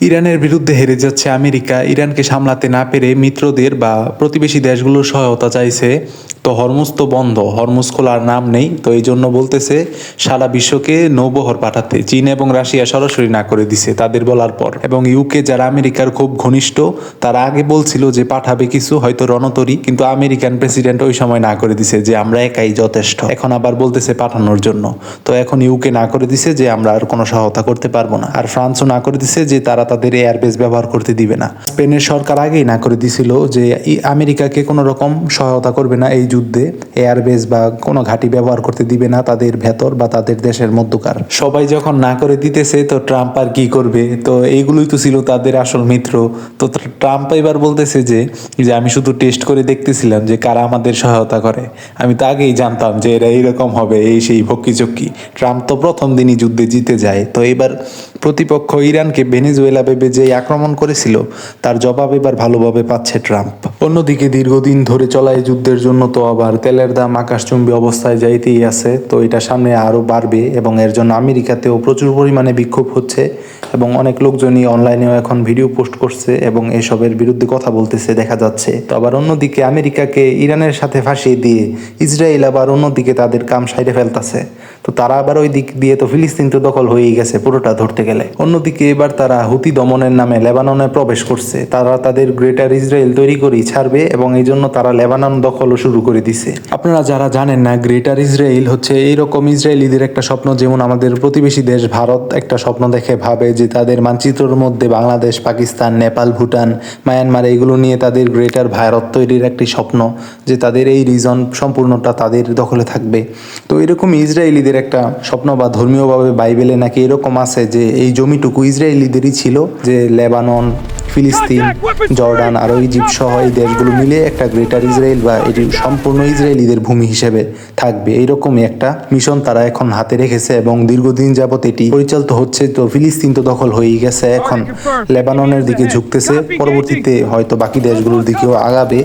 ইরানের বিরুদ্ধে হেরে যাচ্ছে আমেরিকা। ইরানকে সামলাতে না পেরে মিত্রদের বা প্রতিবেশী দেশগুলোর সহায়তা চাইছে। তো হরমুজ তো বন্ধ, হরমুজ খোলার নাম নেই। তো এই জন্য বলতেছে সারা বিশ্বকে নৌবহর পাঠাতে। চীন এবং রাশিয়া সরাসরি না করে দিছে তাদের বলার পর। এবং ইউকে যারা আমেরিকার খুব ঘনিষ্ঠ, তারা আগে বলছিল যে পাঠাবে কিছু, হয়তো রণতরী, কিন্তু আমেরিকান প্রেসিডেন্ট ওই সময় না করে দিছে যে আমরা একাই যথেষ্ট। এখন আবার বলতেছে পাঠানোর জন্য। তো এখন ইউকে না করে দিছে যে আমরা আর কোনো সহায়তা করতে পারবো না। আর ফ্রান্সও না করে দিছে যে তারা তাদের এয়ারবেস ব্যবহার করতে দিবে না। স্পেনের সরকার আগেই না করে দিছিল যে আমেরিকাকে কোনো রকম সহায়তা করবে না এই যুদ্ধে, এয়ারবেস বা কোনো ঘাঁটি ব্যবহার করতে দিবে না তাদের ভেতর বা তাদের দেশের মধ্যকার। সবাই যখন না করে দিতেছে তো ট্রাম্প আর কি করবে? তো এইগুলোই তো ছিল তাদের আসল মিত্র। তো ট্রাম্প এবার বলতেছে যে আমি শুধু টেস্ট করে দেখতেছিলাম যে কারা আমাদের সহায়তা করে। আমি তো আগেই জানতাম যে এরা এইরকম হবে, এই সেই ভক্কি চক্কি। ট্রাম্প তো প্রথম দিনই যুদ্ধে জিতে যায়। তো এবার প্রতিপক্ষ ইরানকে ভেনেজুয়েলা ভেবে যে আক্রমণ করেছিল তার জবাব এবার ভালোভাবে পাচ্ছে ট্রাম্প। অন্যদিকে দীর্ঘদিন ধরে চলা এই যুদ্ধের জন্য তো আবার তেলের দাম আকাশচুম্বী অবস্থায় যাইতেই আছে। তো এটা সামনে আরও বাড়বে এবং এর জন্য আমেরিকাতেও প্রচুর পরিমাণে বিক্ষোভ হচ্ছে এবং অনেক লোকজনই অনলাইনেও এখন ভিডিও পোস্ট করছে এবং এসবের বিরুদ্ধে কথা বলতেছে দেখা যাচ্ছে। তো আবার অন্যদিকে আমেরিকাকে ইরানের সাথে ফাঁসিয়ে দিয়ে ইসরায়েল আবার অন্যদিকে তাদের কাম সাইডে ফেলতেছে। তো তারা আবার ওই দিক দিয়ে তো ফিলিস্তিন তো দখল হয়েই গেছে পুরোটা ধরতে গেলে। অন্যদিকে এবার তারা হুতি দমনের নামে লেবাননে প্রবেশ করছে। তারা তাদের গ্রেটার ইসরায়েল তৈরি করেই ছাড়বে এবং এই জন্য তারা লেবানন দখলও শুরু করে দিছে। আপনারা যারা জানেন না, গ্রেটার ইসরায়েল হচ্ছে এইরকম ইসরায়েলিদের একটা স্বপ্ন, যেমন আমাদের প্রতিবেশী দেশ ভারত একটা স্বপ্ন দেখে ভাবে যে তাদের মানচিত্রের মধ্যে বাংলাদেশ, পাকিস্তান, নেপাল, ভুটান, মায়ানমার এইগুলো নিয়ে তাদের গ্রেটার ভারত তৈরির একটি স্বপ্ন, যে তাদের এই রিজন সম্পূর্ণটা তাদের দখলে থাকবে। তো এরকম ইসরায়েলিদের একটা স্বপ্ন বা ধর্মীয়ভাবে বাইবেলে নাকি এরকম আছে যে এই জমিটুকু ইসরায়েলিদেরই ছিল, যে লেবানন, ফিলিস্তিন, জর্ডান আর ইজিপ্ট সহ এই দেশগুলো মিলে একটা গ্রেটার ইসরায়েল বা এটি সম্পূর্ণ ইসরায়েলিদের ভূমি হিসেবে থাকবে। এইরকমই একটা মিশন তারা এখন হাতে রেখেছে এবং দীর্ঘদিন যাবত এটি পরিচালিত হচ্ছে। তো ফিলিস্তিন তো দখল হয়েই গেছে, এখন লেবাননের দিকে ঝুঁকতেছে, পরবর্তীতে হয়তো বাকি দেশগুলোর দিকেও আগাবে।